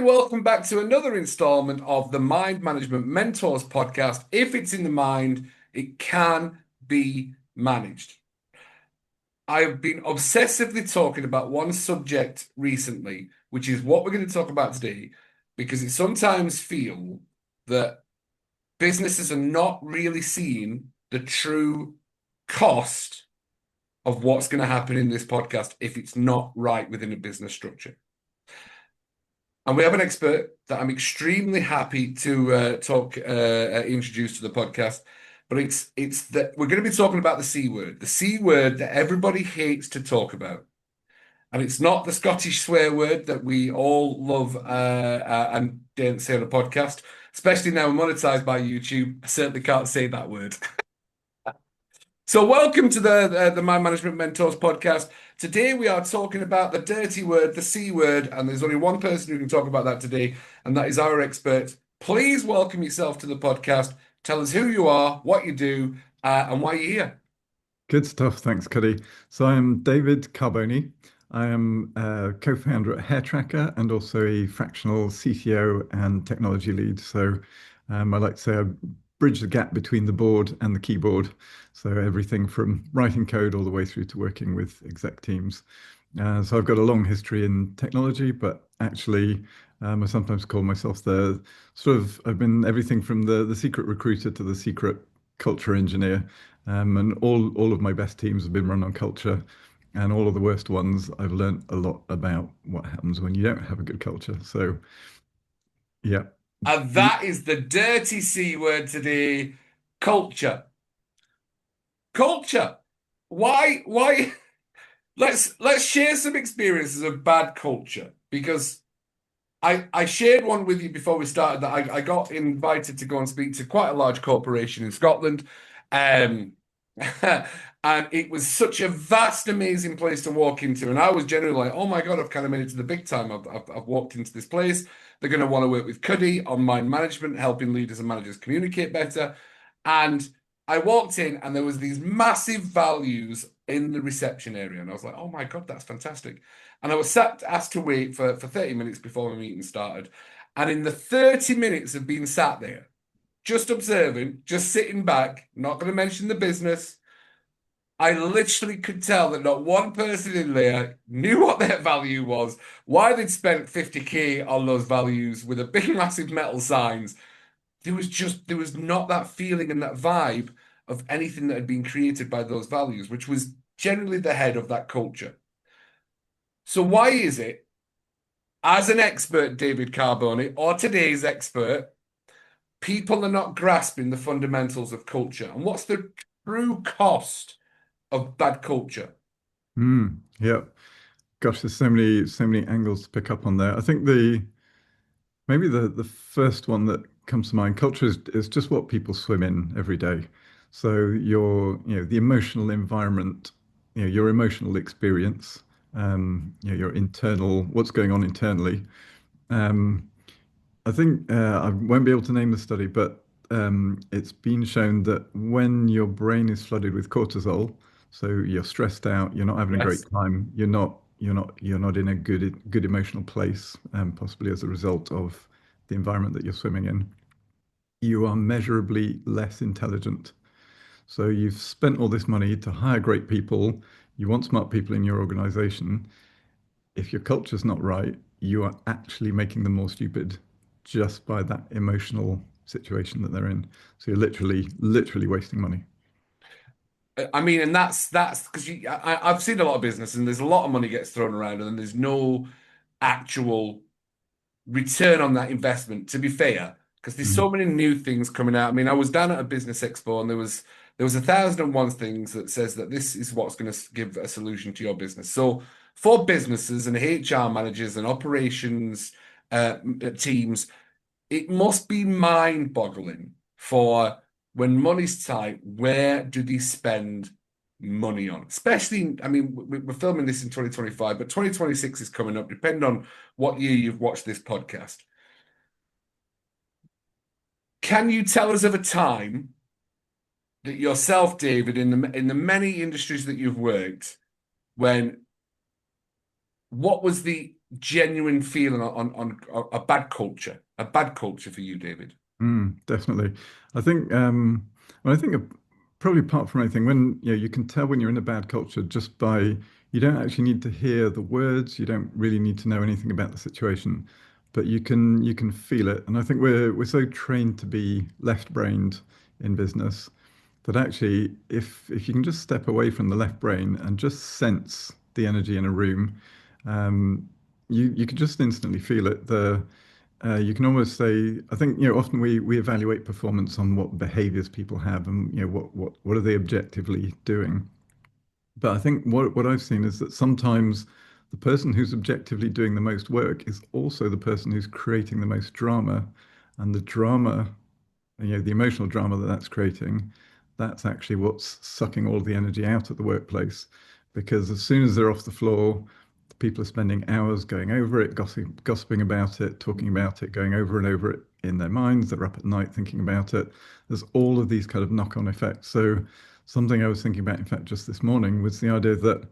and welcome back to another installment of the Mind Management Mentors podcast. If it's in the mind, it can be managed. I have been obsessively talking about one subject recently, which is what we're going to talk about today, because it sometimes feel that businesses are not really seeing the true cost of what's going to happen in this podcast if it's not right within a business structure. And we have an expert that I'm extremely happy to introduce to the podcast. But it's that we're going to be talking about the C word that everybody hates to talk about. And it's not the Scottish swear word that we all love and don't say on a podcast, especially now we're monetized by YouTube. I certainly can't say that word. So welcome to the Mind Management Mentors podcast. Today we are talking about the dirty word, the C word, and there's only one person who can talk about that today, and that is our expert. Please welcome yourself to the podcast. Tell us who you are, what you do, and why you're here. Good stuff. Thanks, Cuddy. So I'm David Carboni. I am a co-founder at Hair Tracker and also a fractional CTO and technology lead. So I like to say I bridge the gap between the board and the keyboard. So everything from writing code all the way through to working with exec teams. So I've got a long history in technology, but actually I sometimes call myself I've been everything from the secret recruiter to the secret culture engineer. And all of my best teams have been run on culture, and all of the worst ones I've learned a lot about what happens when you don't have a good culture. So, yeah. And that is the dirty C word today, culture. Culture. Why? Let's share some experiences of bad culture, because I shared one with you before we started that I got invited to go and speak to quite a large corporation in Scotland. Um, and it was such a vast, amazing place to walk into. And I was generally like, oh my God, I've kind of made it to the big time. I've walked into this place. They're going to want to work with Cuddy on mind management, helping leaders and managers communicate better. And I walked in and there was these massive values in the reception area. And I was like, oh my God, that's fantastic. And I was asked to wait for 30 minutes before the meeting started. And in the 30 minutes of being sat there, just observing, just sitting back, not going to mention the business, I literally could tell that not one person in there knew what their value was, why they'd spent 50K on those values with a big, massive metal signs. There was not that feeling and that vibe of anything that had been created by those values, which was generally the head of that culture. So why is it, as an expert, David Carboni, or today's expert, people are not grasping the fundamentals of culture? And what's the true cost of bad culture? Yeah. Gosh, there's so many angles to pick up on there. I think maybe the first one that comes to mind, culture is just what people swim in every day. So the emotional environment, your emotional experience, your internal, what's going on internally. Um, I think I won't be able to name the study, but it's been shown that when your brain is flooded with cortisol, so you're stressed out, you're not having a great Yes. time, you're not in a good emotional place, possibly as a result of the environment that you're swimming in, you are measurably less intelligent. So you've spent all this money to hire great people, you want smart people in your organization. If your culture's not right, you are actually making them more stupid just by that emotional situation that they're in. So you're literally wasting money. I mean, and that's because I've seen a lot of business, and there's a lot of money gets thrown around, and then there's no actual return on that investment. To be fair, because there's so Mhm. many new things coming out. I mean, I was down at a business expo, and there was 1,001 things that says that this is what's going to give a solution to your business. So for businesses and HR managers and operations teams, it must be mind-boggling for when money's tight, where do they spend money on? Especially, I mean, we're filming this in 2025, but 2026 is coming up, depending on what year you've watched this podcast. Can you tell us of a time that yourself, David, in the many industries that you've worked, when what was the genuine feeling on a bad culture for you, David? Definitely. I think well, I think probably apart from anything, when you can tell when you're in a bad culture just by you don't actually need to hear the words, you don't really need to know anything about the situation, but you can feel it. And I think we're so trained to be left-brained in business that actually if you can just step away from the left brain and just sense the energy in a room, um, you can just instantly feel it. You can almost say, I think, often we evaluate performance on what behaviors people have and, what are they objectively doing. But I think what I've seen is that sometimes the person who's objectively doing the most work is also the person who's creating the most drama. And the drama, the emotional drama that that's creating, that's actually what's sucking all the energy out of the workplace. Because as soon as they're off the floor, people are spending hours going over it, gossiping about it, talking about it, going over and over it in their minds. They're up at night thinking about it. There's all of these kind of knock-on effects. So something I was thinking about, in fact, just this morning was the idea that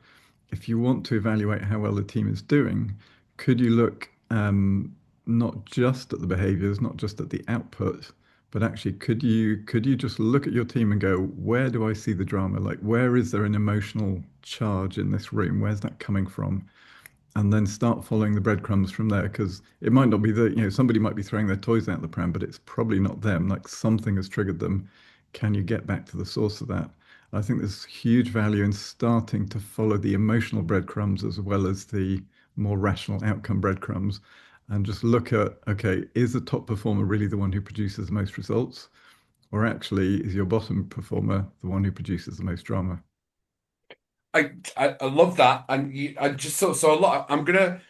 if you want to evaluate how well the team is doing, could you look not just at the behaviors, not just at the output, but actually could you just look at your team and go, where do I see the drama? Like, where is there an emotional charge in this room? Where's that coming from? And then start following the breadcrumbs from there, because it might not be that, somebody might be throwing their toys out the pram, but it's probably not them. Like, something has triggered them. Can you get back to the source of that? I think there's huge value in starting to follow the emotional breadcrumbs as well as the more rational outcome breadcrumbs, and just look at, okay, is the top performer really the one who produces the most results? Or actually, is your bottom performer the one who produces the most drama? I love that, and I just so a lot. I'm gonna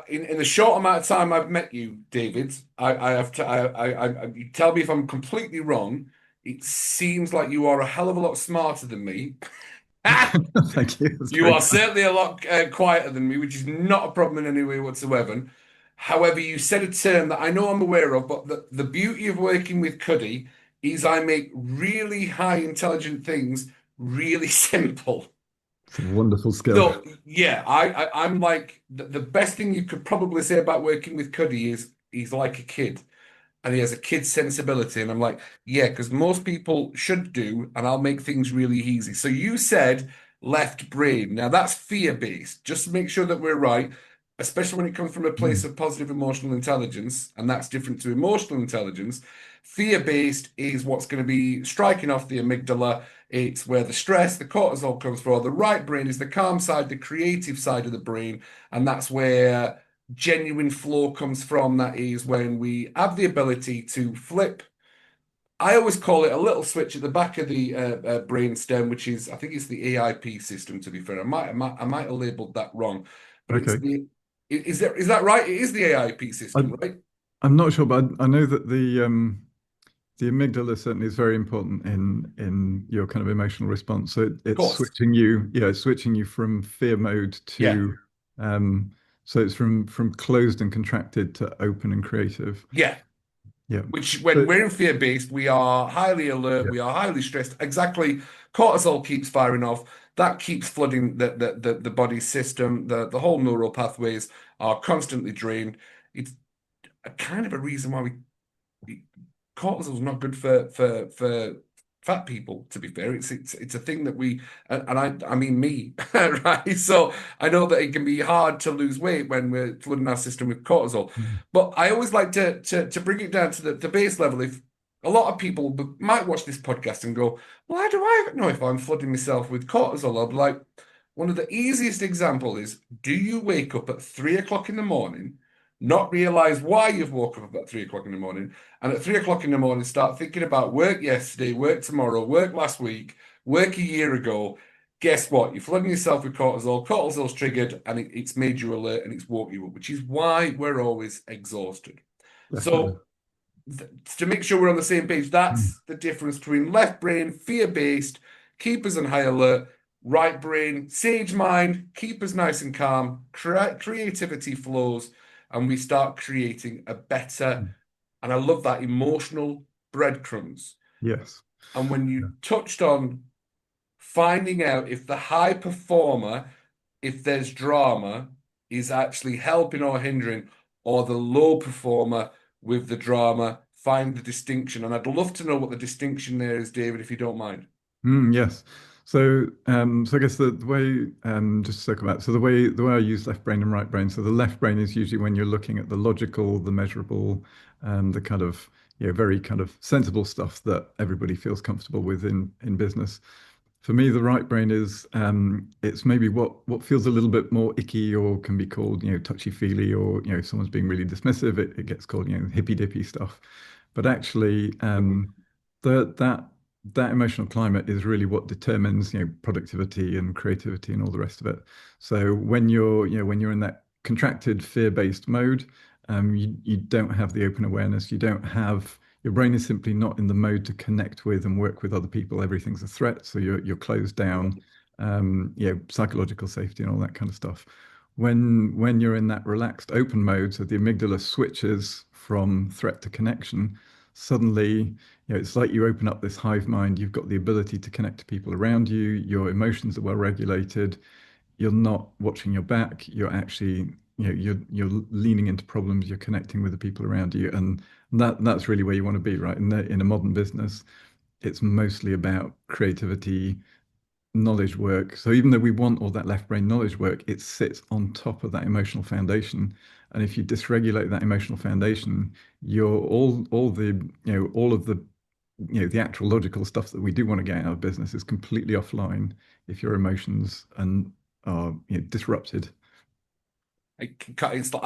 in the short amount of time I've met you, David, I have to you tell me if I'm completely wrong. It seems like you are a hell of a lot smarter than me. Thank you. That's You very are kind. certainly a lot quieter than me, which is not a problem in any way whatsoever. However, you said a term that I know I'm aware of, but the beauty of working with Cuddy is I make really high intelligent things really simple. It's a wonderful skill. So yeah, I'm like the best thing you could probably say about working with Cuddy is he's like a kid and he has a kid's sensibility. And I'm like, yeah, because most people should do, and I'll make things really easy. So you said left brain. Now that's fear-based. Just to make sure that we're right, especially when it comes from a place Mm, of positive emotional intelligence, and that's different to emotional intelligence. Fear-based is what's going to be striking off the amygdala. It's where the stress, the cortisol comes from. The right brain is the calm side, the creative side of the brain, and that's where genuine flow comes from. That is when we have the ability to flip. I always call it a little switch at the back of the brain stem, which is, I think it's the AIP system, to be fair. I might have labeled that wrong, but it's okay. the, is that right? It is the AIP I, system, right? Of I'm not sure, but I know that the amygdala certainly is very important in your kind of emotional response. So it's course. switching you, it's switching you from fear mode Yeah. to um so it's from closed and contracted to open and creative. Yeah. Yeah. Which, when But we're in fear-based, we are highly alert, yeah, we are highly stressed. Exactly. Cortisol keeps firing off. That keeps flooding the body system. The whole neural pathways are constantly drained. It's a kind of a reason why cortisol's not good for fat people, to be fair. It's a thing that we, and I mean me, right? So I know that it can be hard to lose weight when we're flooding our system with cortisol. mm, But I always like to bring it down to the base level. If a lot of people might watch this podcast and go, well, how do I know if I'm flooding myself with cortisol? I'll be like, one of the easiest example is, do you wake up at 3 o'clock in the morning, not realize why you've woken up at 3 o'clock in the morning, and at 3 o'clock in the morning start thinking about work yesterday, work tomorrow, work last week, work a year ago? Guess what? You're flooding yourself with cortisol. Cortisol's triggered and it's made you alert and it's woke you up, which is why we're always exhausted. definitely. So, to make sure we're on the same page, Mm, that's the difference between left brain, fear based, keep us on high alert, right brain, sage mind, keep us nice and calm, creativity flows, and we start creating a better, mm. and I love that, emotional breadcrumbs. Yes. And when Yeah. you touched on finding out if the high performer, if there's drama, is actually helping or hindering, or the low performer with the drama find the distinction. And I'd love to know what the distinction there is, David, if you don't mind. Yes. So I guess the way, just to circle back, so the way I use left brain and right brain. So the left brain is usually when you're looking at the logical, the measurable, the kind of very kind of sensible stuff that everybody feels comfortable with in business. For me, the right brain is it's maybe what feels a little bit more icky or can be called touchy-feely, or if someone's being really dismissive, it gets called hippy-dippy stuff. But actually, that that emotional climate is really what determines productivity and creativity and all the rest of it. So when you're in that contracted fear-based mode, you don't have the open awareness. You don't have your brain is simply not in the mode to connect with and work with other people. Everything's a threat, so you're closed down. Psychological safety and all that kind of stuff. When you're in that relaxed open mode, so the amygdala switches from threat to connection, suddenly it's like you open up this hive mind. You've got the ability to connect to people around you. Your emotions are well regulated. You're not watching your back. You're actually, you're leaning into problems. You're connecting with the people around you, and that's really where you want to be, right? In a modern business, it's mostly about creativity, knowledge work. So even though we want all that left brain knowledge work, it sits on top of that emotional foundation. And if you dysregulate that emotional foundation, you're all the all of the the actual logical stuff that we do want to get out of business is completely offline if your emotions are disrupted. I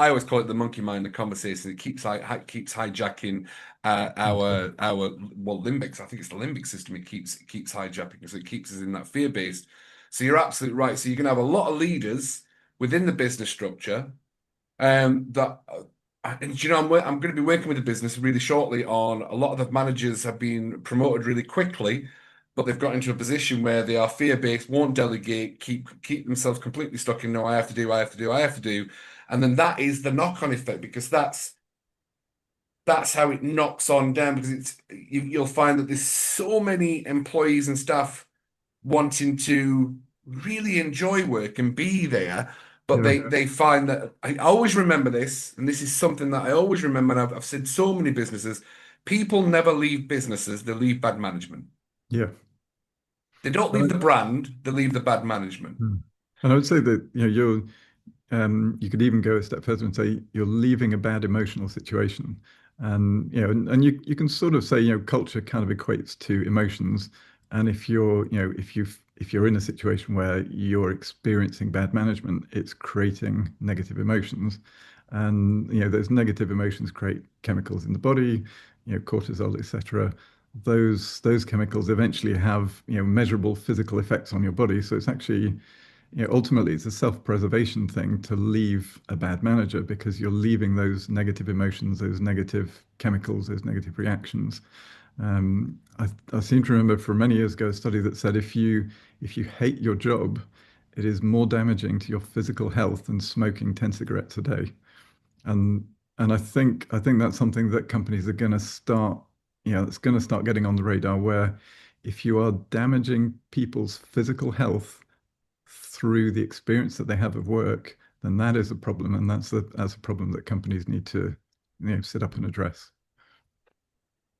always call it the monkey mind, the conversation. It keeps hijacking our limbics. I think it's the limbic system. It keeps hijacking, so it keeps us in that fear based. So you're absolutely right. So you can have a lot of leaders within the business structure, that and I'm going to be working with the business really shortly on a lot of the managers have been promoted really quickly, but they've got into a position where they are fear-based, won't delegate, keep themselves completely stuck in no, I have to do, I have to do, I have to do. And then that is the knock-on effect, because that's how it knocks on down, because you'll find that there's so many employees and staff wanting to really enjoy work and be there, but Yeah, they find that I always remember this, and this is something that I always remember, and I've said so many businesses, people never leave businesses, they leave bad management. yeah. They don't leave the And brand, they leave the bad management. I would say that you could even go a step further and say you're leaving a bad emotional situation, and you can sort of say culture kind of equates to emotions, and if you're in a situation where you're experiencing bad management, it's creating negative emotions, and those negative emotions create chemicals in the body, cortisol, etc. Those chemicals eventually have measurable physical effects on your body, so it's actually ultimately it's a self-preservation thing to leave a bad manager, because you're leaving those negative emotions, those negative chemicals, those negative reactions. I seem to remember from many years ago a study that said if you hate your job, it is more damaging to your physical health than smoking 10 cigarettes a day. And and I think that's something that companies are going to start, it's going to start getting on the radar, where if you are damaging people's physical health through the experience that they have of work, then that is a problem, and that's a problem that companies need to sit up and address.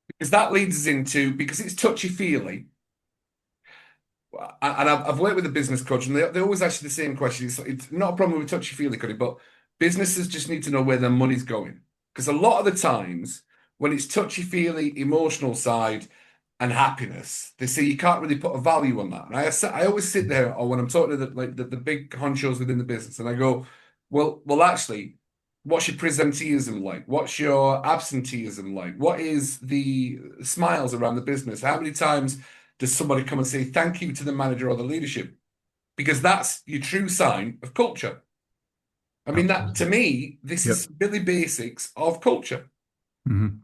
Because that leads us into, because it's touchy-feely, and I've worked with a business coach, and they always ask you the same question. It's not a problem with touchy-feely, Cuddy, but businesses just need to know where their money's going. Because a lot of the times, when it's touchy-feely, emotional side and happiness, they say you can't really put a value on that. And I always sit there, or when I'm talking to the big honchos within the business, and I go, well, actually, what's your presenteeism like? What's your absenteeism like? What is the smiles around the business? How many times does somebody come and say thank you to the manager or the leadership? Because that's your true sign of culture. I mean, that to Absolutely. me, this Yep. is really basics of culture. Mhm.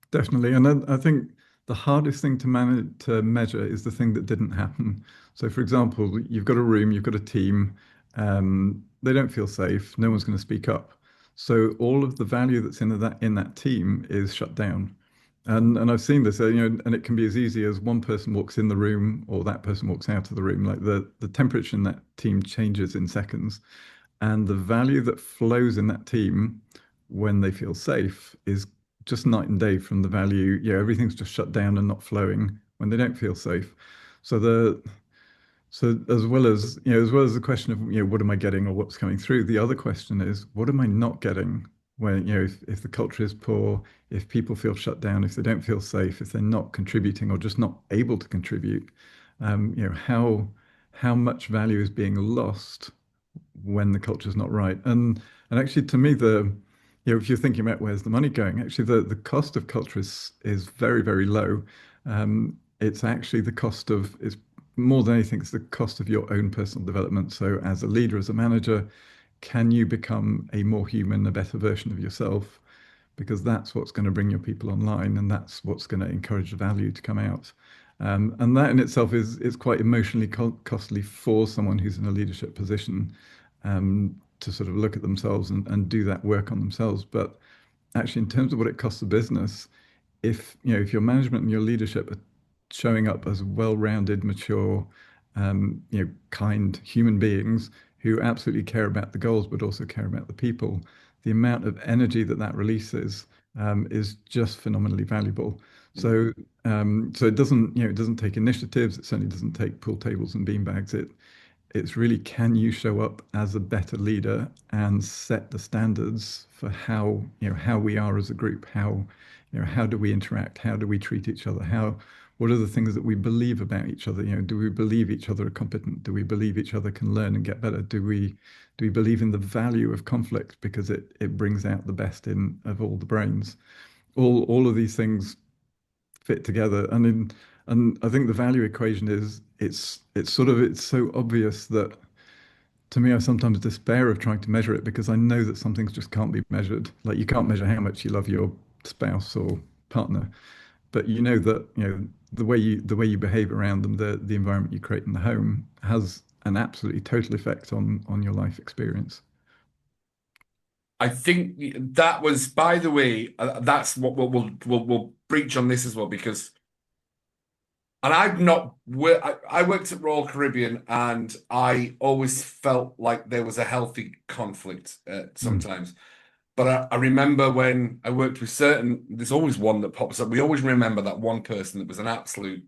Definitely. And I think the hardest thing to manage to measure is the thing that didn't happen. So, for example, you've got a room, you've got a team, they don't feel safe, no one's going to speak up. So all of the value that's in that team is shut down. And I've seen this, and it can be as easy as one person walks in the room or that person walks out of the room. Like the temperature in that team changes in seconds. And the value that flows in that team when they feel safe is just night and day from the value. Yeah, everything's just shut down and not flowing when they don't feel safe. So the so as well as as well as the question of what am I getting or what's coming through, the other question is what am I not getting when if the culture is poor, if people feel shut down, if they don't feel safe, if they're not contributing or just not able to contribute, how much value is being lost when the culture's not right. And actually, to me, the if you're thinking about where's the money going, actually the cost of culture is very, very low. It's actually the cost of it's more than anything, it's the cost of your own personal development. So as a leader, as a manager, can you become a more human, a better version of yourself? Because that's what's going to bring your people online, and that's what's going to encourage the value to come out. And that in itself is quite emotionally costly for someone who's in a leadership position to sort of look at themselves and do that work on themselves. But actually, in terms of what it costs the business, if your management and your leadership are showing up as well-rounded, mature, kind human beings who absolutely care about the goals but also care about the people, the amount of energy that releases is just phenomenally valuable. So so it doesn't take initiatives. It certainly doesn't take pool tables and beanbags. It's really, can you show up as a better leader and set the standards for how we are as a group, how do we interact, how do we treat each other, what are the things that we believe about each other? Do we believe each other are competent? Do we believe each other can learn and get better? Do we believe in the value of conflict because it brings out the best in of all the brains? All of these things fit together. And I think the value equation is it's so obvious that to me I sometimes despair of trying to measure it because I know that some things just can't be measured. Like you can't measure how much you love your spouse or partner, but you know that the way you behave around them, the environment you create in the home has an absolutely total effect on your life experience. I think that was, by the way, that's what we'll breach on this as well because, and I've not, I worked at Royal Caribbean and I always felt like there was a healthy conflict Mm. sometimes. But I remember when I worked with certain, there's always one that pops up. We always remember that one person that was an absolute,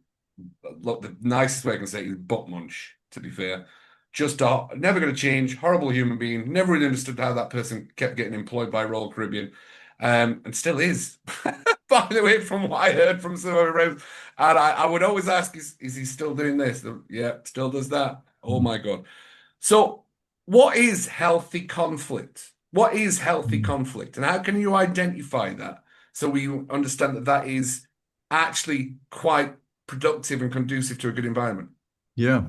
look, the nicest way I can say it is butt munch, to be fair. Just never going to change, horrible human being. Never really understood how that person kept getting employed by Royal Caribbean, and still is. By the way, from what I heard from some of my friends, and I would always ask, is he still doing this? Yeah, still does that. Oh Mm. my God. So, what is healthy conflict? What is healthy Mm. conflict? And how can you identify that so we understand that that is actually quite productive and conducive to a good environment? Yeah.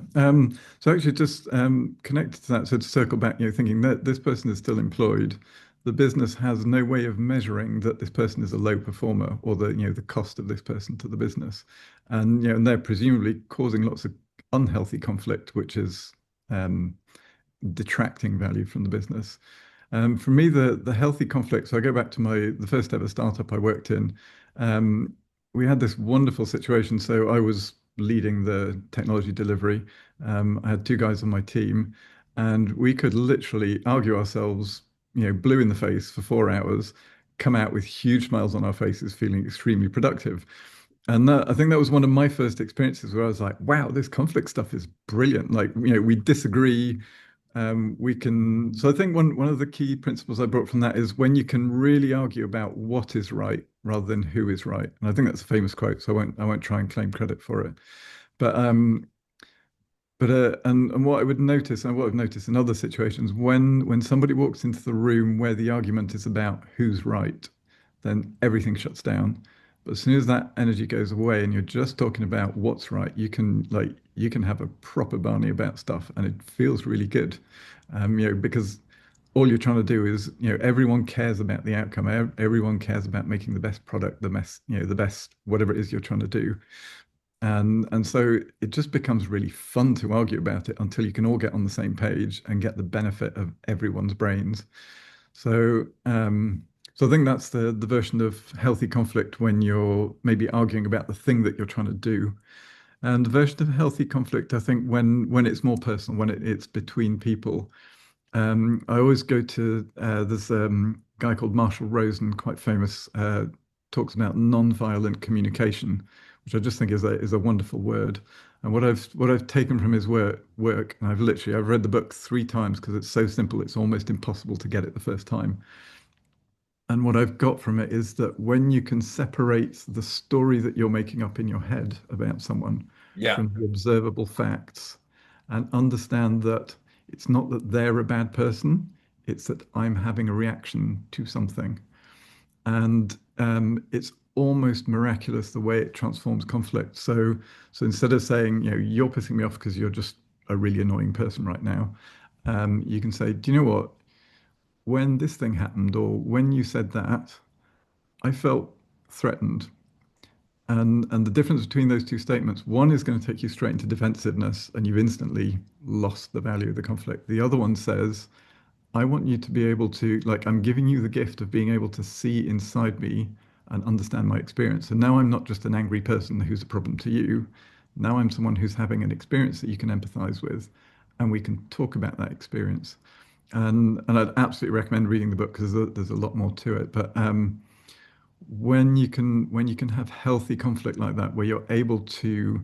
So actually, just connected to that, so to circle back, thinking that this person is still employed, the business has no way of measuring that this person is a low performer or the cost of this person to the business, and they're presumably causing lots of unhealthy conflict, which is um, detracting value from the business. For me, the healthy conflict. So I go back to the first ever startup I worked in. Um, we had this wonderful situation. So I was leading the technology delivery. I had two guys on my team, and we could literally argue ourselves, blue in the face for 4 hours, come out with huge smiles on our faces, feeling extremely productive. And I think that was one of my first experiences where I was like, wow, this conflict stuff is brilliant. Like, we disagree, we can. So I think one of the key principles I brought from that is when you can really argue about what is right rather than who is right. And I think that's a famous quote, so I won't try and claim credit for it. But and what I would notice, and what I've noticed in other situations, when somebody walks into the room where the argument is about who's right, then everything shuts down. But as soon as that energy goes away and you're just talking about what's right, you can have a proper Barney about stuff, and it feels really good. Because all you're trying to do is, everyone cares about the outcome. Everyone cares about making the best product, the best whatever it is you're trying to do. And so it just becomes really fun to argue about it until you can all get on the same page and get the benefit of everyone's brains. So I think that's the version of healthy conflict when you're maybe arguing about the thing that you're trying to do. And the version of healthy conflict, I think, when it's more personal, when it's between people. I always go to there's a guy called Marshall Rosen, quite famous, talks about nonviolent communication, which I just think is a wonderful word. And what I've taken from his work, and I've read the book 3 times because it's so simple, it's almost impossible to get it the first time. And what I've got from it is that when you can separate the story that you're making up in your head about someone Yeah. from the observable facts and understand that it's not that they're a bad person, it's that I'm having a reaction to something. And it's almost miraculous the way it transforms conflict. So instead of saying, you're pissing me off because you're just a really annoying person right now, you can say, do you know what? When this thing happened, or when you said that, I felt threatened. And the difference between those two statements, one is going to take you straight into defensiveness and you've instantly lost the value of the conflict. The other one says, I want you to be able to, like, I'm giving you the gift of being able to see inside me and understand my experience. And now I'm not just an angry person who's a problem to you. Now I'm someone who's having an experience that you can empathize with, and we can talk about that experience. And I'd absolutely recommend reading the book because there's a lot more to it. But when you can have healthy conflict like that, where you're able to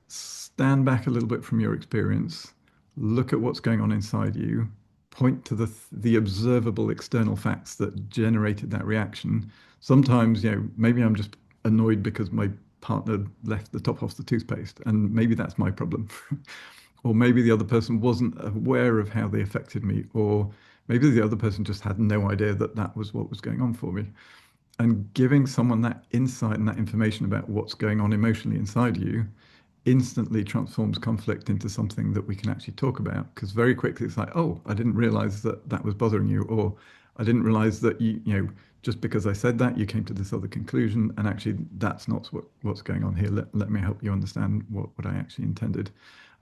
stand back a little bit from your experience, look at what's going on inside you, point to the observable external facts that generated that reaction. Sometimes, maybe I'm just annoyed because my partner left the top off the toothpaste, and maybe that's my problem. Or maybe the other person wasn't aware of how they affected me, or maybe the other person just had no idea that that was what was going on for me. And giving someone that insight and that information about what's going on emotionally inside you instantly transforms conflict into something that we can actually talk about. Because very quickly it's like, oh, I didn't realize that that was bothering you, or I didn't realize that just because I said that, you came to this other conclusion, and actually that's not what's going on here. Let me help you understand what I actually intended.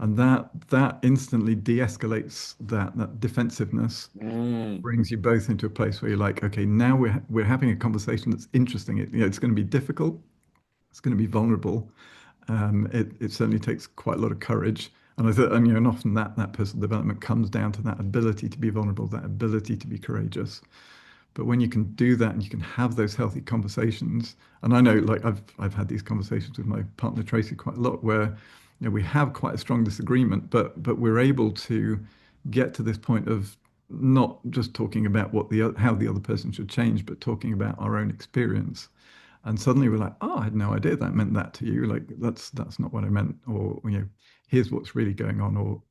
And that instantly de-escalates that defensiveness, Mm. brings you both into a place where you're like, okay, now we're having a conversation that's interesting. It's going to be difficult, it's going to be vulnerable. It certainly takes quite a lot of courage, and I thought, and often that personal development comes down to that ability to be vulnerable, that ability to be courageous. But when you can do that and you can have those healthy conversations, and I know, like, I've had these conversations with my partner Tracy quite a lot, where we have quite a strong disagreement, but we're able to get to this point of not just talking about how the other person should change, but talking about our own experience. And suddenly we're like, oh, I had no idea that meant that to you. Like, that's not what I meant. Or, here's what's really going on. Or,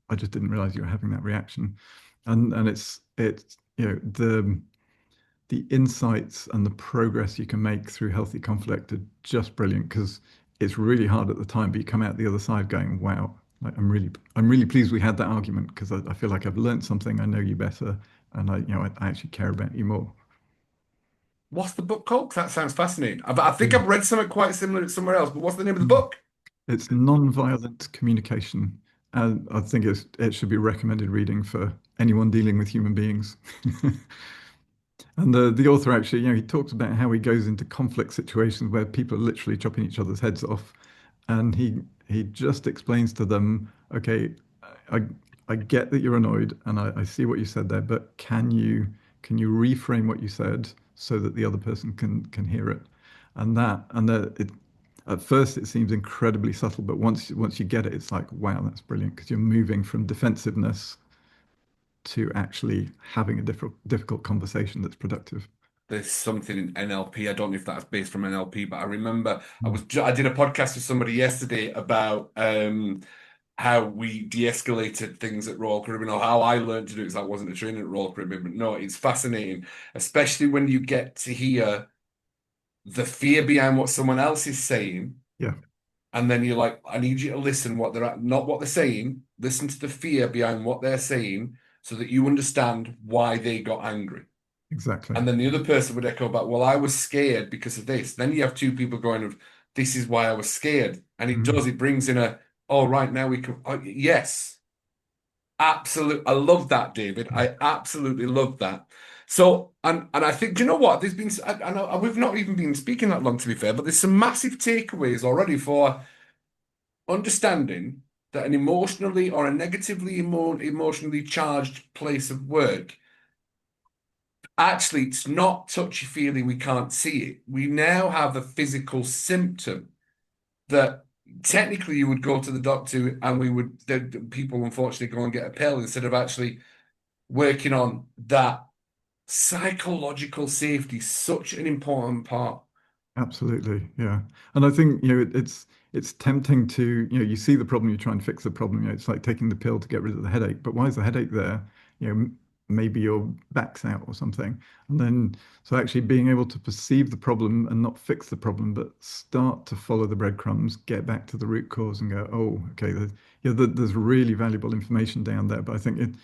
I just didn't realize you were having that reaction. And it's the insights and the progress you can make through healthy conflict are just brilliant, because it's really hard at the time, but you come out the other side going, wow, like, I'm really pleased we had that argument, because I feel like I've learned something. I know you better, and I actually care about you more. What's the book called? 'Cause that sounds fascinating. I think Yeah. I've read something quite similar somewhere else, but what's the name of the Mm. book? It's nonviolent communication, and I think it should be recommended reading for anyone dealing with human beings. And the author actually, he talks about how he goes into conflict situations where people are literally chopping each other's heads off, and he just explains to them, okay, I I get that you're annoyed, and I see what you said there, but can you reframe what you said so that the other person can hear it? And at first it seems incredibly subtle, but once you get it, it's like, wow, that's brilliant, because you're moving from defensiveness to actually having a difficult conversation that's productive. There's something in NLP. I don't know if that's based from NLP, but I remember Mm. I did a podcast with somebody yesterday about how we de-escalated things at Royal Caribbean, or how I learned to do it, because I wasn't a trainer at Royal Caribbean. But no, it's fascinating, especially when you get to hear the fear behind what someone else is saying. Yeah, And then you're like, I need you to listen what they're at, not what they're saying. Listen to the fear behind what they're saying so that you understand why they got angry. exactly. And then the other person would echo back, well, I was scared because of this. Then you have two people going of, this is why I was scared. And Mm. it brings in oh, right, now we can, oh, yes, absolutely. I love that, David. I absolutely love that. So, and I think, do you know what? There's been, I know we've not even been speaking that long, to be fair, but there's some massive takeaways already for understanding. that an emotionally or a negatively emotionally charged place of work, actually, it's not touchy-feely, we can't see it. We now have a physical symptom that technically you would go to the doctor and the people unfortunately go and get a pill instead of actually working on that. Psychological safety is such an important part. Absolutely, yeah. And I think, it's tempting to, you see the problem, you try and fix the problem. It's like taking the pill to get rid of the headache. But why is the headache there? Maybe your back's out or something. And then, so actually being able to perceive the problem and not fix the problem, but start to follow the breadcrumbs, get back to the root cause and go, oh, okay, there's really valuable information down there. But I think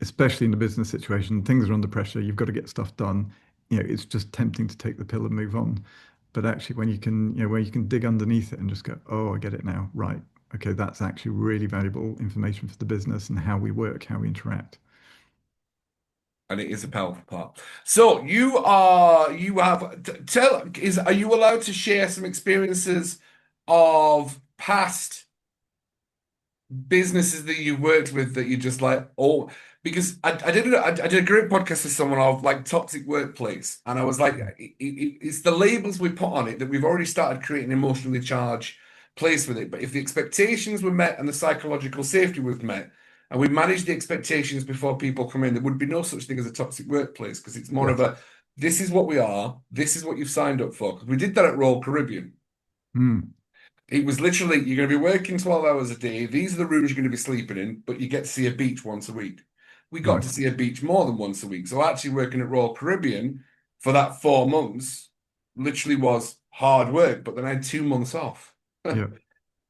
especially in a business situation, things are under pressure. You've got to get stuff done. It's just tempting to take the pill and move on. But actually, when you can dig underneath it and just go, oh, I get it now. Right. Okay, that's actually really valuable information for the business and how we work, how we interact. And it is a powerful part. So are you allowed to share some experiences of past businesses that you worked with that you just like, oh, because I did a great podcast with someone of like toxic workplace, and I was like, it's the labels we put on it that we've already started creating emotionally charged place with it. But if the expectations were met and the psychological safety was met, and we managed the expectations before people come in, there would be no such thing as a toxic workplace because it's more of Yes. a this is what we are, this is what you've signed up for. Because we did that at Royal Caribbean. Mm, It was literally, you're going to be working 12 hours a day. These are the rooms you're going to be sleeping in, but you get to see a beach once a week. We got right. to see a beach more than once a week. So actually working at Royal Caribbean for that 4 months literally was hard work, but then I had 2 months off. Yeah.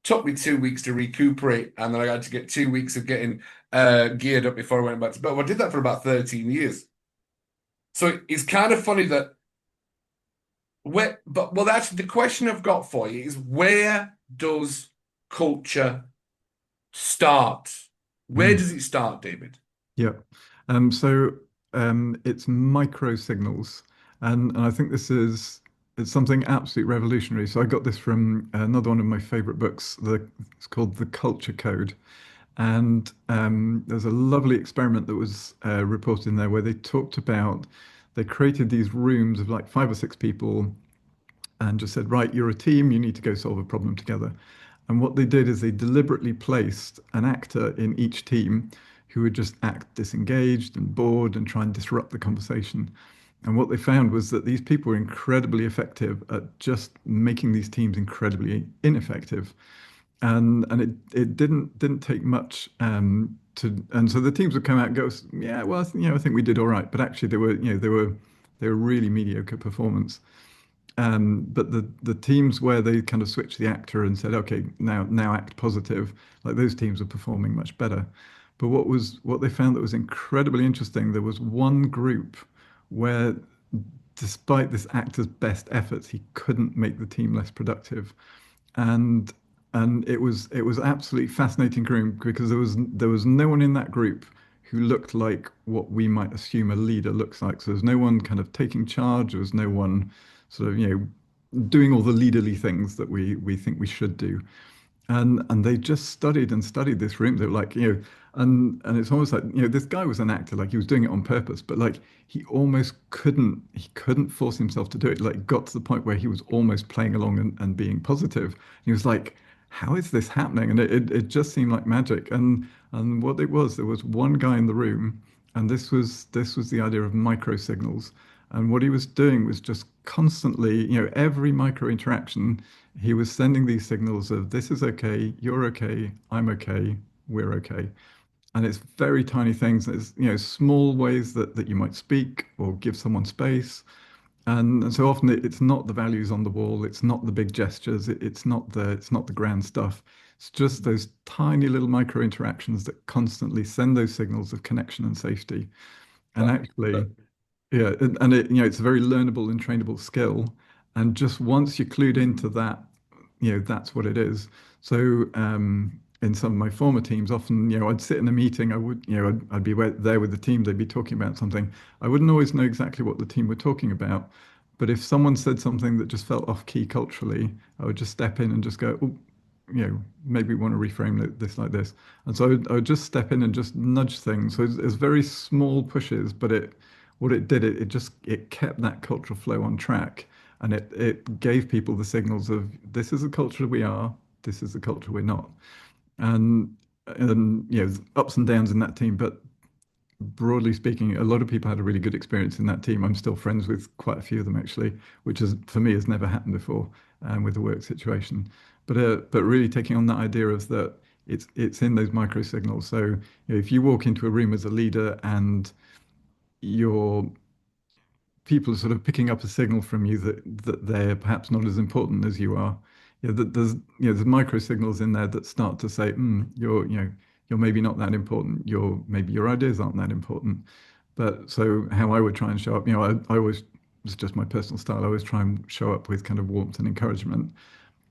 Took me 2 weeks to recuperate, and then I had to get 2 weeks of getting geared up before I went back to bed. Well, I did that for about 13 years. So it's kind of funny that that's the question I've got for you is where does culture start? Where Mm. does it start, David? Yeah. So it's micro signals, and I think it's something absolutely revolutionary. So I got this from another one of my favorite books. It's called The Culture Code, and there's a lovely experiment that was reported in there where they created these rooms of like 5 or 6 people and just said, right, you're a team, you need to go solve a problem together. And what they did is they deliberately placed an actor in each team who would just act disengaged and bored and try and disrupt the conversation. And what they found was that these people were incredibly effective at just making these teams incredibly ineffective. And it didn't take much and so the teams would come out and go, yeah, well, I think we did all right. But actually they were really mediocre performance. But the teams where they kind of switched the actor and said, okay, now act positive, like those teams are performing much better. But what they found that was incredibly interesting, there was one group where, despite this actor's best efforts, he couldn't make the team less productive. And it was absolutely fascinating group because there was no one in that group who looked like what we might assume a leader looks like. So there's no one kind of taking charge. There was no one sort of, doing all the leaderly things that we think we should do. And they just studied and studied this room. They were like, and it's almost like, this guy was an actor, like he was doing it on purpose, but like he couldn't force himself to do it. Like got to the point where he was almost playing along and being positive. And he was like, how is this happening? And it just seemed like magic. And what it was, there was one guy in the room, and this was the idea of micro signals. And what he was doing was just constantly, every micro interaction, he was sending these signals of this is okay, you're okay, I'm okay, we're okay. And it's very tiny things. It's, small ways that you might speak or give someone space. And so often it's not the values on the wall, it's not the big gestures, it's not the grand stuff. It's just those tiny little micro interactions that constantly send those signals of connection and safety. And That, actually, that- yeah, and it's a very learnable and trainable skill. And just once you're clued into that, that's what it is. So in some of my former teams, often, I'd sit in a meeting, I'd be there with the team, they'd be talking about something. I wouldn't always know exactly what the team were talking about, but if someone said something that just felt off key culturally, I would just step in and just go, oh, maybe we want to reframe this like this. And so I would just step in and just nudge things. So it's very small pushes, but what it did, it kept that cultural flow on track, and it gave people the signals of this is the culture we are, this is the culture we're not. And ups and downs in that team, but broadly speaking, a lot of people had a really good experience in that team. I'm still friends with quite a few of them actually, which is for me has never happened before with the work situation. But really taking on that idea of that it's in those micro signals. So if you walk into a room as a leader and your people are sort of picking up a signal from you that they're perhaps not as important as you are. That there's micro signals in there that start to say, you're maybe not that important. Maybe your ideas aren't that important. But so how I would try and show up, I always, it's just my personal style. I always try and show up with kind of warmth and encouragement.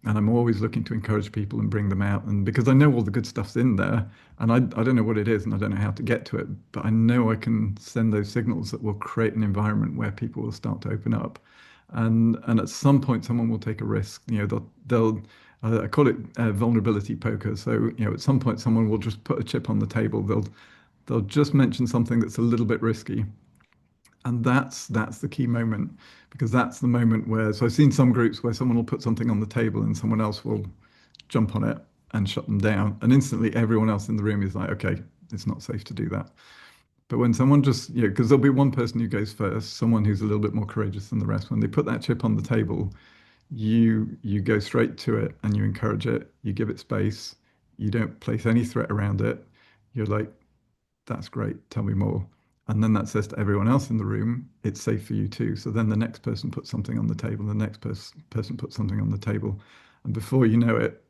And I'm always looking to encourage people and bring them out. And because I know all the good stuff's in there, and I don't know what it is and I don't know how to get to it, but I know I can send those signals that will create an environment where people will start to open up. And at some point, someone will take a risk. They'll I call it vulnerability poker. So, at some point, someone will just put a chip on the table. They'll just mention something that's a little bit risky, and that's the key moment, because that's the moment where, so I've seen some groups where someone will put something on the table and someone else will jump on it and shut them down, and instantly everyone else in the room is like, okay, it's not safe to do that. But when someone just, because there'll be one person who goes first, someone who's a little bit more courageous than the rest, when they put that chip on the table, you go straight to it and you encourage it, you give it space, you don't place any threat around it. You're like, that's great, tell me more. And then that says to everyone else in the room, it's safe for you too. So then the next person puts something on the table, the next person puts something on the table. And before you know it,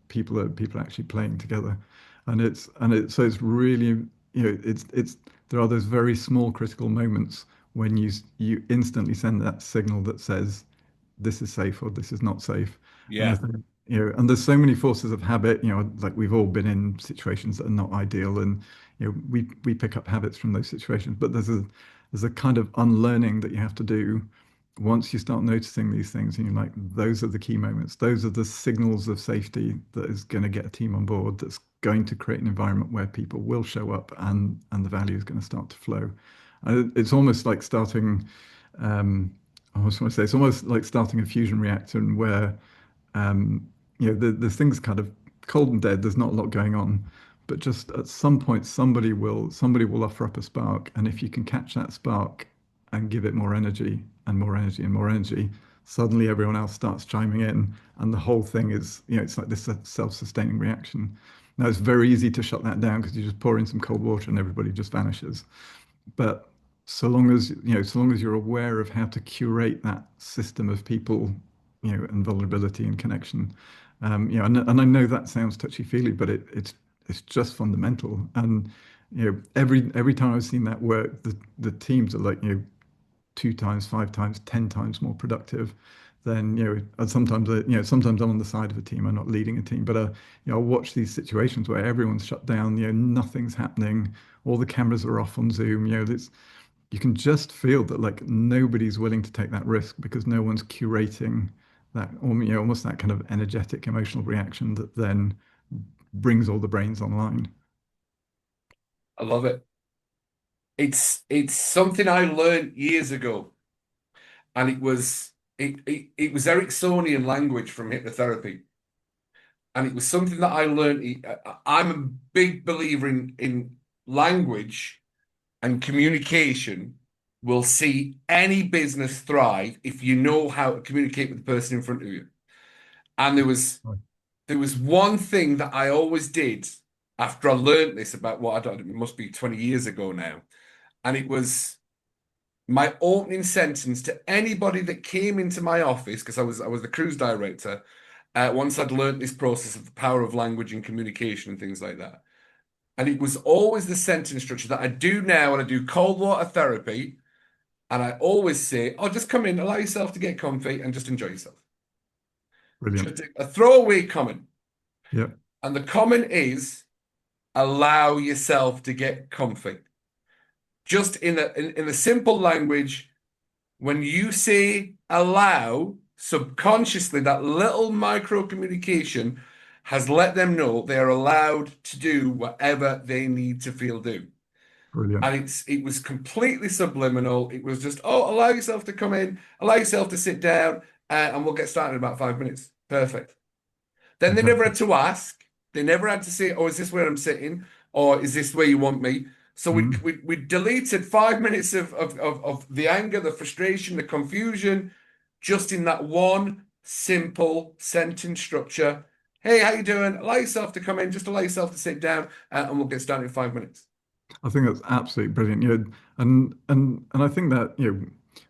people are actually playing together. So it's really, it's there are those very small critical moments when you instantly send that signal that says this is safe or this is not safe. And I Yeah. think, and there's so many forces of habit, like we've all been in situations that are not ideal, and we pick up habits from those situations. But there's a kind of unlearning that you have to do once you start noticing these things, and you're like, those are the key moments. Those are the signals of safety that is going to get a team on board. That's going to create an environment where people will show up, and the value is going to start to flow. It's almost like starting. I was going to say it's almost like starting a fusion reactor, and where the thing's kind of cold and dead. There's not a lot going on, but just at some point, somebody will offer up a spark, and if you can catch that spark and give it more energy and more energy and more energy, suddenly everyone else starts chiming in, and the whole thing is, it's like this self-sustaining reaction. Now it's very easy to shut that down because you just pour in some cold water and everybody just vanishes. But so long as you're aware of how to curate that system of people, and vulnerability and connection, and I know that sounds touchy-feely, but it's just fundamental. And every time I've seen that work, the teams are like, 2 times, 5 times, 10 times more productive than, and sometimes I'm on the side of a team, I'm not leading a team, but I'll watch these situations where everyone's shut down, nothing's happening, all the cameras are off on Zoom, you can just feel that like nobody's willing to take that risk because no one's curating that, or almost that kind of energetic emotional reaction that then brings all the brains online. I love it. It's something I learned years ago, and it was Ericksonian language from hypnotherapy, and it was something that I learned. I'm a big believer in language and communication will see any business thrive if you know how to communicate with the person in front of you. And Right. there was one thing that I always did after I learned this about what I don't, it must be 20 years ago now. And it was my opening sentence to anybody that came into my office, because I was the cruise director, once I'd learned this process of the power of language and communication and things like that. And it was always the sentence structure that I do now when I do cold water therapy. And I always say, oh, just come in, allow yourself to get comfy and just enjoy yourself. Brilliant. Just a throwaway comment. Yeah. And the comment is allow yourself to get comfy. Just in a simple language, when you say allow, subconsciously, that little micro communication has let them know they are allowed to do whatever they need to feel do. Brilliant. And it was completely subliminal. It was just, oh, allow yourself to come in, allow yourself to sit down, and we'll get started in about 5 minutes. Perfect. Then they never Fantastic. had to ask. They never had to say, "Oh, is this where I'm sitting? Or is this where you want me?" So we Mm. we, we deleted 5 minutes of the anger, the frustration, the confusion, just in that one simple sentence structure. Hey, how you doing? Allow yourself to come in. Just allow yourself to sit down, and we'll get started in 5 minutes. I think that's absolutely brilliant. And I think that,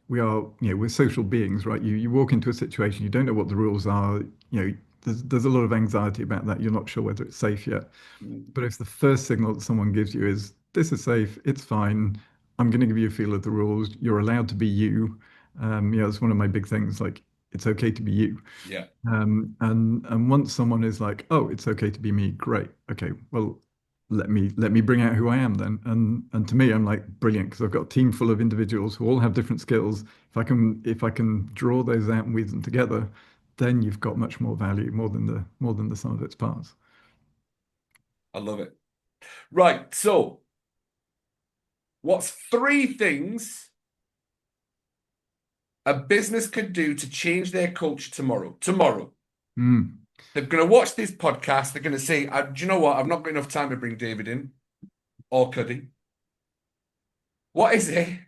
we are, we're social beings, right? You walk into a situation, you don't know what the rules are, there's a lot of anxiety about that. You're not sure whether it's safe yet. Mm. But if the first signal that someone gives you is this is safe, it's fine, I'm going to give you a feel of the rules, you're allowed to be you. It's one of my big things, like it's okay to be you. Yeah, And once someone is like, oh, it's okay to be me, great. Okay, well, let me bring out who I am then. And to me, I'm like brilliant because I've got a team full of individuals who all have different skills. If I can draw those out and weave them together, then you've got much more value, more than the sum of its parts. I love it. Right. So, what's three things a business could do to change their culture tomorrow? Tomorrow. Mm, They're going to watch this podcast. They're going to say, do you know what? I've not got enough time to bring David in or Cuddy. What is it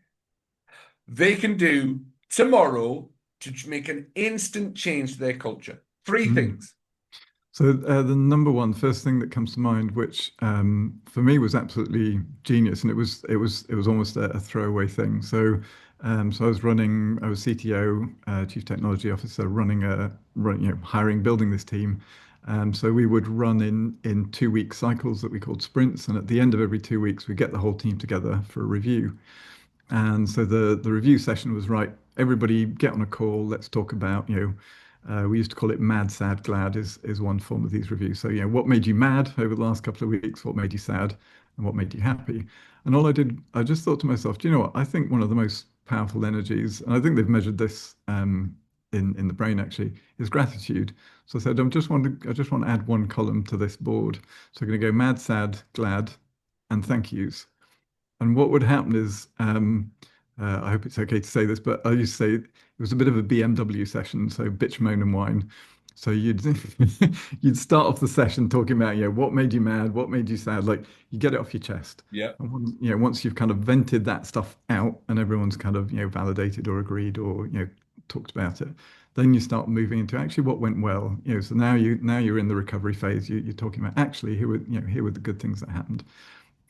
they can do tomorrow to make an instant change to their culture? Three mm. things. So the number one first thing that comes to mind, which for me was absolutely genius, and it was almost a throwaway thing. So I was CTO, Chief Technology Officer, hiring, building this team. So we would run in 2 week cycles that we called sprints, and at the end of every 2 weeks, we get the whole team together for a review. And so the review session was right. Everybody get on a call. Let's talk about, we used to call it mad, sad, glad is one form of these reviews. So, what made you mad over the last couple of weeks? What made you sad? And what made you happy? And all I did, I just thought to myself, do you know what? I think one of the most powerful energies, and I think they've measured this in the brain actually, is gratitude. So I said, I just want to add one column to this board. So I'm going to go mad, sad, glad, and thank yous. And what would happen is, I hope it's okay to say this, but I used to say it was a bit of a BMW session, so bitch, moan, and whine. So you'd start off the session talking about, what made you mad, what made you sad, like you get it off your chest. Yeah. And once you've kind of vented that stuff out and everyone's kind of, validated or agreed or, talked about it, then you start moving into actually what went well. So now you're in the recovery phase. You're talking about actually here were the good things that happened.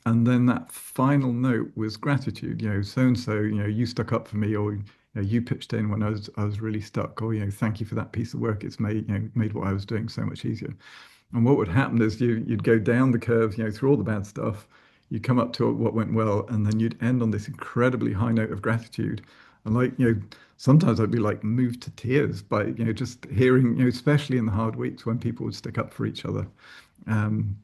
And then that final note was gratitude. So and so, you stuck up for me, or you pitched in when I was really stuck, or thank you for that piece of work. It's made what I was doing so much easier. And what would happen is you'd go down the curve, through all the bad stuff. You'd come up to what went well, and then you'd end on this incredibly high note of gratitude. And sometimes I'd be like moved to tears by just hearing, especially in the hard weeks when people would stick up for each other. Um,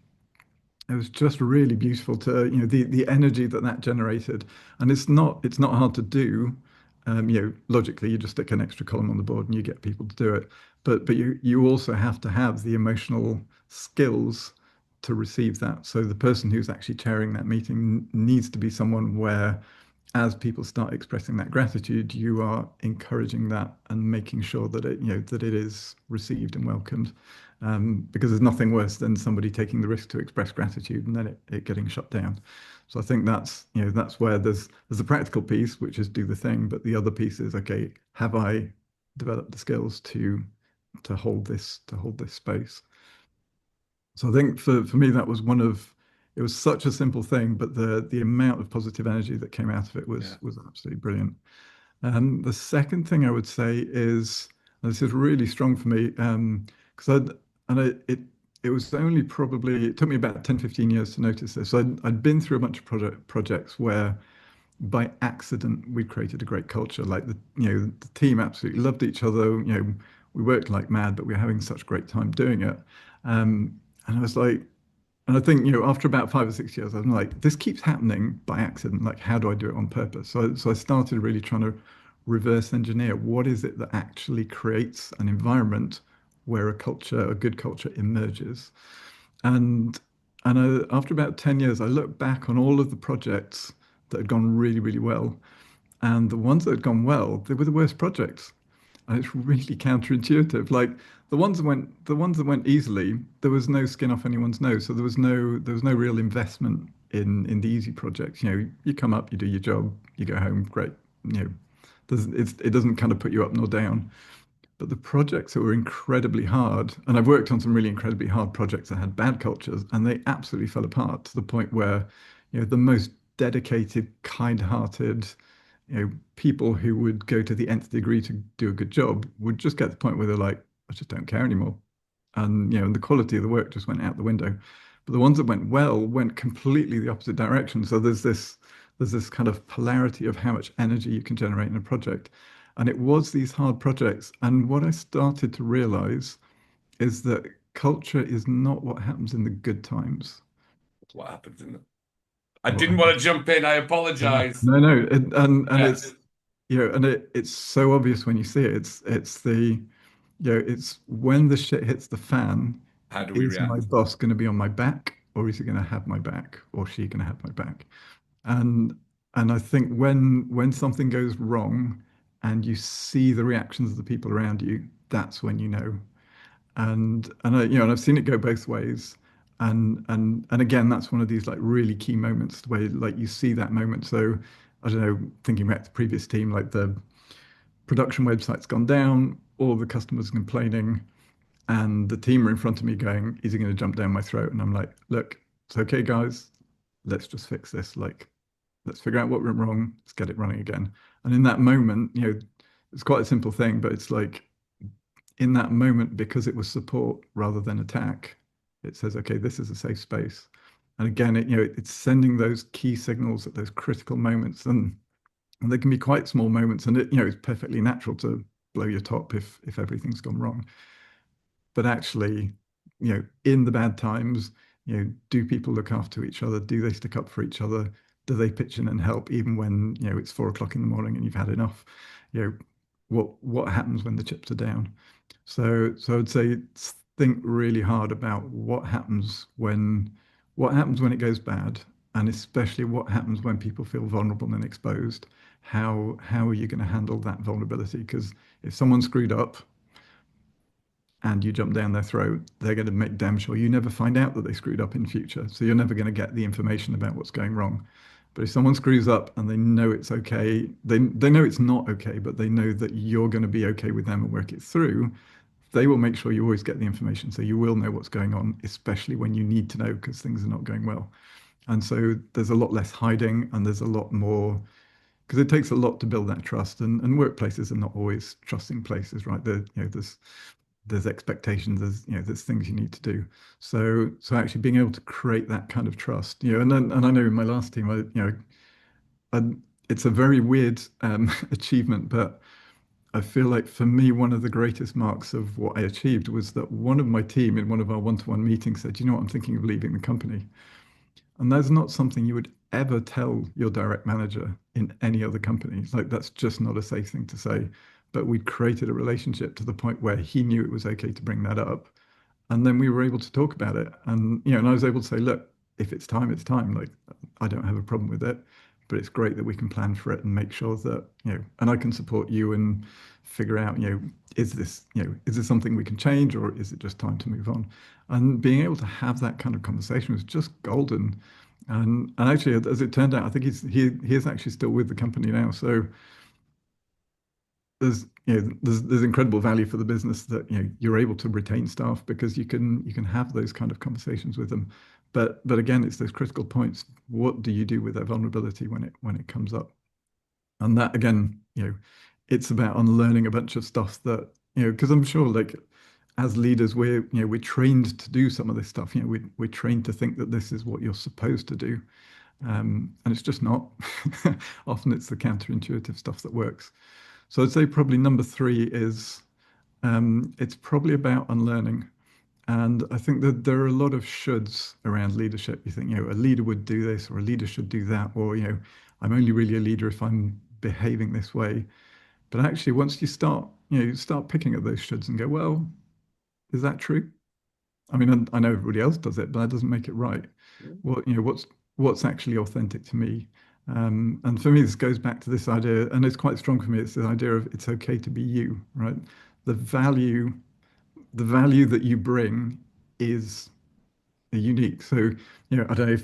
it was just really beautiful to the energy that generated, and it's not hard to do. Logically, you just stick an extra column on the board and you get people to do it. But you also have to have the emotional skills to receive that. So the person who's actually chairing that meeting needs to be someone where, as people start expressing that gratitude, you are encouraging that and making sure that it is received and welcomed. Because there's nothing worse than somebody taking the risk to express gratitude and then it getting shut down. So I think that's where there's a practical piece, which is do the thing, but the other piece is, okay, have I developed the skills to hold this space? So I think for me that was it was such a simple thing, but the amount of positive energy that came out of it Yeah. was absolutely brilliant. The second thing I would say is, and this is really strong for me, because it was only probably, it took me about 10, 15 years to notice this. So I'd been through a bunch of projects where by accident we created a great culture. Like the team absolutely loved each other. We worked like mad, but we were having such a great time doing it. And I was like, and I think, after about 5 or 6 years, I'm like, this keeps happening by accident. Like, how do I do it on purpose? So I started really trying to reverse engineer what is it that actually creates an environment where a good culture emerges. And after about 10 years, I looked back on all of the projects that had gone really, really well. And the ones that had gone well, they were the worst projects. And it's really counterintuitive. Like the ones that went easily, there was no skin off anyone's nose. So there was no real investment in the easy projects. You know, you come up, you do your job, you go home, great. You know, it doesn't kind of put you up nor down. But the projects that were incredibly hard, and I've worked on some really incredibly hard projects that had bad cultures, and they absolutely fell apart to the point where, you know, the most dedicated, kind-hearted, you know, people who would go to the nth degree to do a good job would just get to the point where they're like, I just don't care anymore. And, you know, and the quality of the work just went out the window. But the ones that went well went completely the opposite direction. So there's this kind of polarity of how much energy you can generate in a project. And it was these hard projects. And what I started to realize is that culture is not what happens in the good times. What happens in the I What didn't want to jump in. I apologize. No, no, and Yeah. it's you know, and it's so obvious when you see it. It's the you know, it's when the shit hits the fan. How do we Is my react? boss going to be on my back, or is he going to have my back, or she going to have my back? And I think when something goes wrong, and you see the reactions of the people around you, that's when you know. And I, you know, and I've seen it go both ways. And again, that's one of these like really key moments where like you see that moment. So I don't know, thinking back to the previous team, like the production website's gone down, all the customers are complaining, and the team are in front of me going, "Is he going to jump down my throat?" And I'm like, "Look, it's okay, guys. Let's just fix this. Like, let's figure out what went wrong. Let's get it running again." And in that moment, you know, it's quite a simple thing, but it's like in that moment, because it was support rather than attack, it says, okay, this is a safe space. And again, you know, it's sending those key signals at those critical moments, and they can be quite small moments. And you know, it's perfectly natural to blow your top if everything's gone wrong. But actually, you know, in the bad times, you know, do people look after each other? Do they stick up for each other? Do they pitch in and help even when, you know, it's 4 o'clock in the morning and you've had enough? You know, what happens when the chips are down? So I'd say think really hard about what happens when it goes bad, and especially what happens when people feel vulnerable and exposed. How are you going to handle that vulnerability? Because if someone screwed up and you jump down their throat, they're going to make damn sure you never find out that they screwed up in future. So you're never going to get the information about what's going wrong. But if someone screws up and they know it's okay, they know it's not okay, but they know that you're going to be okay with them and work it through, they will make sure you always get the information. So you will know what's going on, especially when you need to know because things are not going well. And so there's a lot less hiding and there's a lot more because it takes a lot to build that trust and workplaces are not always trusting places, right? There, you know, there's expectations, there's you know there's things you need to do. So actually being able to create that kind of trust, you know, and I know in my last team, I, it's a very weird achievement, but I feel like for me one of the greatest marks of what I achieved was that one of my team in one of our one-to-one meetings said, you know what, I'm thinking of leaving the company. And that's not something you would ever tell your direct manager in any other company. It's like that's just not a safe thing to say. But we'd created a relationship to the point where he knew it was okay to bring that up. And then we were able to talk about it. And you know, and I was able to say, look, if it's time, it's time. Like I don't have a problem with it. But it's great that we can plan for it and make sure that, you know, and I can support you and figure out, you know, is this something we can change or is it just time to move on? And being able to have that kind of conversation was just golden. And actually, as it turned out, I think he is actually still with the company now. So there's incredible value for the business that you know you're able to retain staff because you can have those kind of conversations with them. But again, it's those critical points. What do you do with that vulnerability when it comes up? And that again, you know, it's about unlearning a bunch of stuff that you know because I'm sure like as leaders we're trained to do some of this stuff. You know, we're trained to think that this is what you're supposed to do, and it's just not. Often it's the counterintuitive stuff that works. So I'd say probably number three is it's probably about unlearning. And I think that there are a lot of shoulds around leadership. You think, you know, a leader would do this or a leader should do that, or, you know, I'm only really a leader if I'm behaving this way. But actually, once you start, you know, you start picking at those shoulds and go, well, is that true? I mean, I know everybody else does it, but that doesn't make it right. What, what's actually authentic to me? And for me, this goes back to this idea, and it's quite strong for me. It's the idea of it's okay to be you, right? The value, the value that you bring is unique. So, I don't know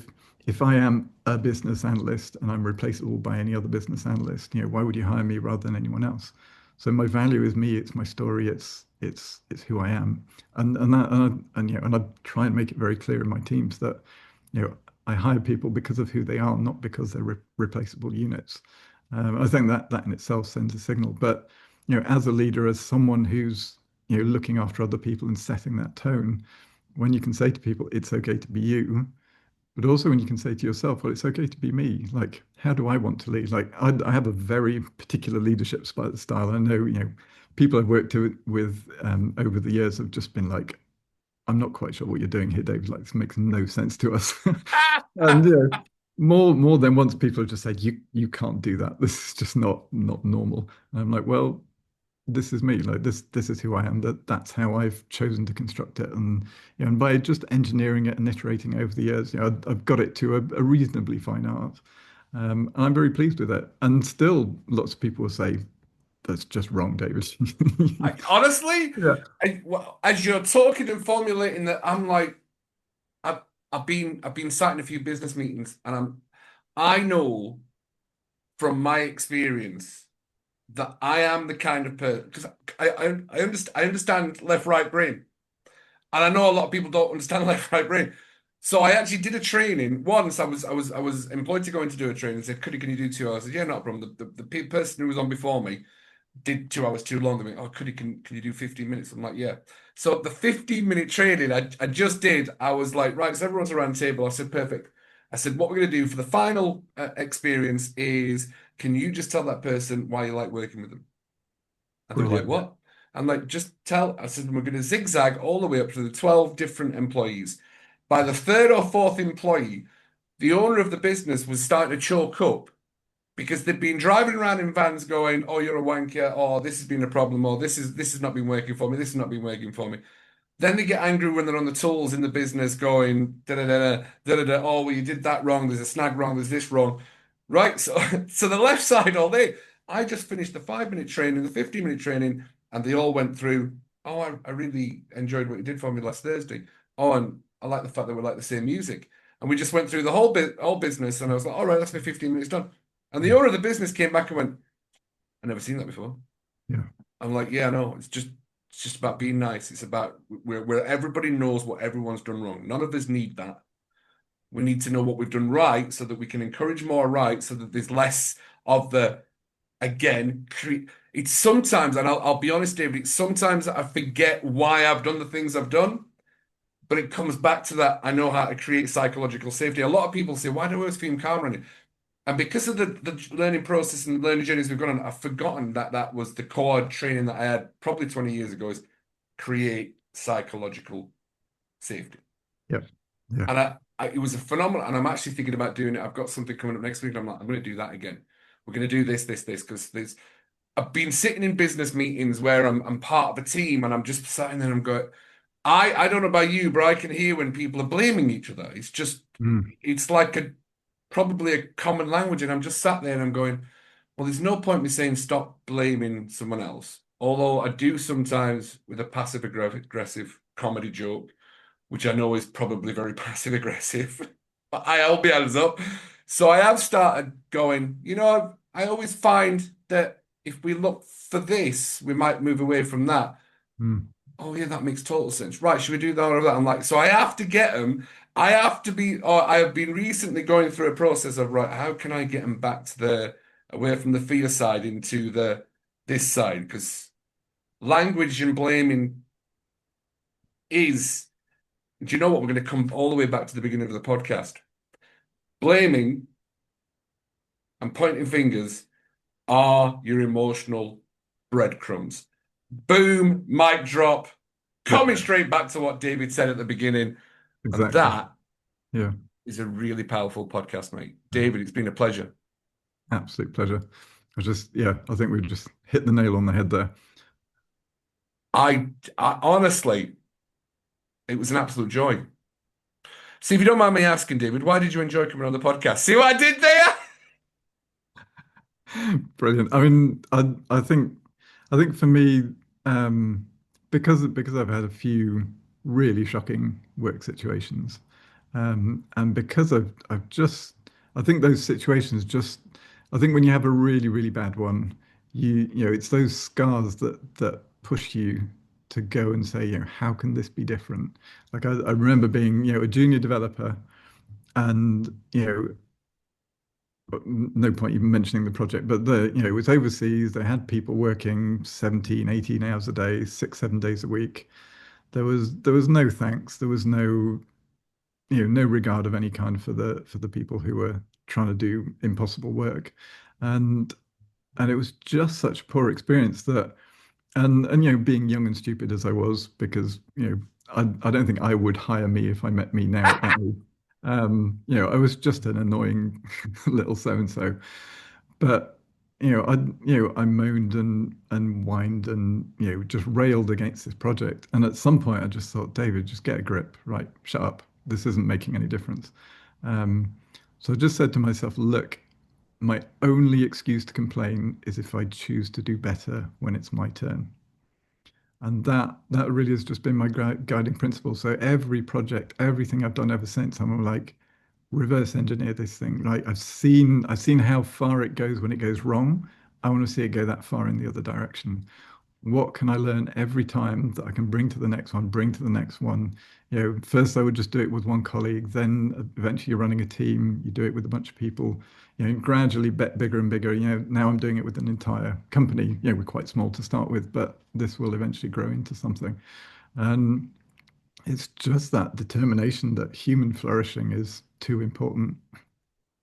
if I am a business analyst and I'm replaceable by any other business analyst, why would you hire me rather than anyone else? So my value is me, it's my story, it's who I am. And I try and make it very clear in my teams that, I hire people because of who they are, not because they're replaceable units. I think that in itself sends a signal. But, as a leader, as someone who's, looking after other people and setting that tone, when you can say to people, it's okay to be you, but also when you can say to yourself, well, it's okay to be me. Like, how do I want to lead? Like, I have a very particular leadership style. I know, people I've worked with over the years have just been like, I'm not quite sure what you're doing here, David. Like, this makes no sense to us. And more than once, people have just said, you can't do that. This is just not normal. And I'm like, well, this is me, like this is who I am, that's how I've chosen to construct it. And and by just engineering it and iterating over the years, I've got it to a reasonably fine art. And I'm very pleased with it, and still lots of people will say that's just wrong, David. Honestly, Yeah. as you're talking and formulating that, I'm like, I've, I've been sat in a few business meetings, and I know from my experience that I am the kind of person, because I understand left right brain, and I know a lot of people don't understand left right brain. So I actually did a training once. I was employed to go in to do a training. Said, "Could you do 2 hours?" I said, "Yeah, not a problem." The person who was on before me did 2 hours too long. They went, "Oh, can you do 15 minutes?" I'm like, "Yeah." So the 15-minute training I just did, I was like, right, so everyone's around the table. I said, perfect. I said, what we're going to do for the final experience is, can you just tell that person why you like working with them? And they were like, Brilliant. what? I'm like, just tell. I said, we're going to zigzag all the way up to the 12 different employees. By the third or fourth employee, the owner of the business was starting to choke up because they've been driving around in vans going, "Oh, you're a wanker," or "This has been a problem," or "This has not been working for me. This has not been working for me." Then they get angry when they're on the tools in the business going, da da da da da da. "Oh, well, you did that wrong. There's a snag wrong. There's this wrong." Right. So, so the left side all day. I just finished the 5-minute training, the 15-minute training, and they all went through. "Oh, I really enjoyed what you did for me last Thursday. Oh, and I like the fact that we like the same music." And we just went through the whole business, and I was like, "All right, that's my 15 minutes done." And the owner of the business came back and went, "I've never seen that before." Yeah. I'm like, "Yeah, no, it's just about being nice. It's about where everybody knows what everyone's done wrong. None of us need that. We need to know what we've done right so that we can encourage more right, so that there's less of the again. It's sometimes, and I'll be honest, David. It's sometimes I forget why I've done the things I've done, but it comes back to that. I know how to create psychological safety. A lot of people say, "Why do I always feel calm running?" And because of the learning process and the learning journeys we've gone on, I've forgotten that that was the core training that I had probably 20 years ago is create psychological safety. Yeah. Yeah. And it was a phenomenal, and I'm actually thinking about doing it. I've got something coming up next week. And I'm like, I'm going to do that again. We're going to do this, because I've been sitting in business meetings where I'm part of a team and I'm just sitting there and I'm going, I don't know about you, but I can hear when people are blaming each other. It's just, Mm. it's like probably a common language. And I'm just sat there and I'm going, well, there's no point me saying stop blaming someone else. Although I do sometimes with a passive aggressive comedy joke, which I know is probably very passive aggressive. But I hold my hands up. So I have started going, I always find that if we look for this, we might move away from that. Mm. Oh yeah, that makes total sense. Right, should we do that or that? I'm like, so I have to get them. I have to be, or I have been recently going through a process of, right, how can I get them back to away from the fear side into this side? Because language and blaming is, do you know what? We're going to come all the way back to the beginning of the podcast. Blaming and pointing fingers are your emotional breadcrumbs. Boom, mic drop, Yeah. coming straight back to what David said at the beginning. And Exactly. that Yeah. is a really powerful podcast, mate. David, it's been a pleasure. Absolute pleasure. I think we've just hit the nail on the head there. I honestly, It was an absolute joy. See, if you don't mind me asking, David, why did you enjoy coming on the podcast? See what I did there? Brilliant. I mean, I think for me, um, because I've had a few really shocking work situations, and because I've just I think those situations just I think when you have a really really bad one, you know it's those scars that push you to go and say, how can this be different? Like I remember being a junior developer, and no point even mentioning the project, but it was overseas. They had people working 17, 18 hours a day, 6, 7 days a week. There was no thanks. There was no regard of any kind for the people who were trying to do impossible work. And and it was just such a poor experience that and being young and stupid as I was, because I don't think I would hire me if I met me now at that age. I was just an annoying little so and so. But I moaned and whined and just railed against this project. And at some point, I just thought, David, just get a grip, right? Shut up. This isn't making any difference. Um, so I just said to myself, look, my only excuse to complain is if I choose to do better when it's my turn. And that really has just been my guiding principle. So every project, everything I've done ever since, I'm like, reverse engineer this thing. Right? I've seen how far it goes when it goes wrong. I want to see it go that far in the other direction. What can I learn every time that I can bring to the next one, bring to the next one? First I would just do it with one colleague, then eventually you're running a team, you do it with a bunch of people, gradually bet bigger and bigger. Now I'm doing it with an entire company. We're quite small to start with, but this will eventually grow into something. And it's just that determination that human flourishing is too important.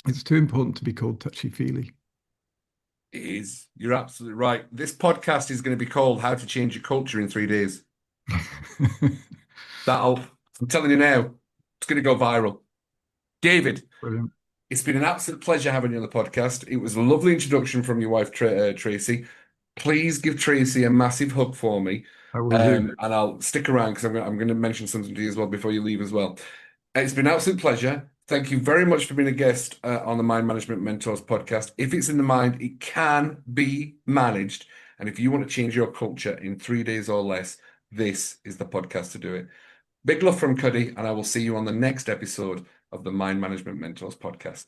It's too important to be called touchy-feely. It is. You're absolutely right. This podcast is going to be called How to Change Your Culture in 3 days. I'm telling you now, it's going to go viral. David, Brilliant. it's been an absolute pleasure having you on the podcast. It was a lovely introduction from your wife, Tracy. Please give Tracy a massive hug for me. I will do. And I'll stick around because I'm going to mention something to you as well before you leave as well. It's been an absolute pleasure. Thank you very much for being a guest on the Mind Management Mentors podcast. If it's in the mind, it can be managed. And if you want to change your culture in 3 days or less, this is the podcast to do it. Big love from Cuddy, and I will see you on the next episode of the Mind Management Mentors podcast.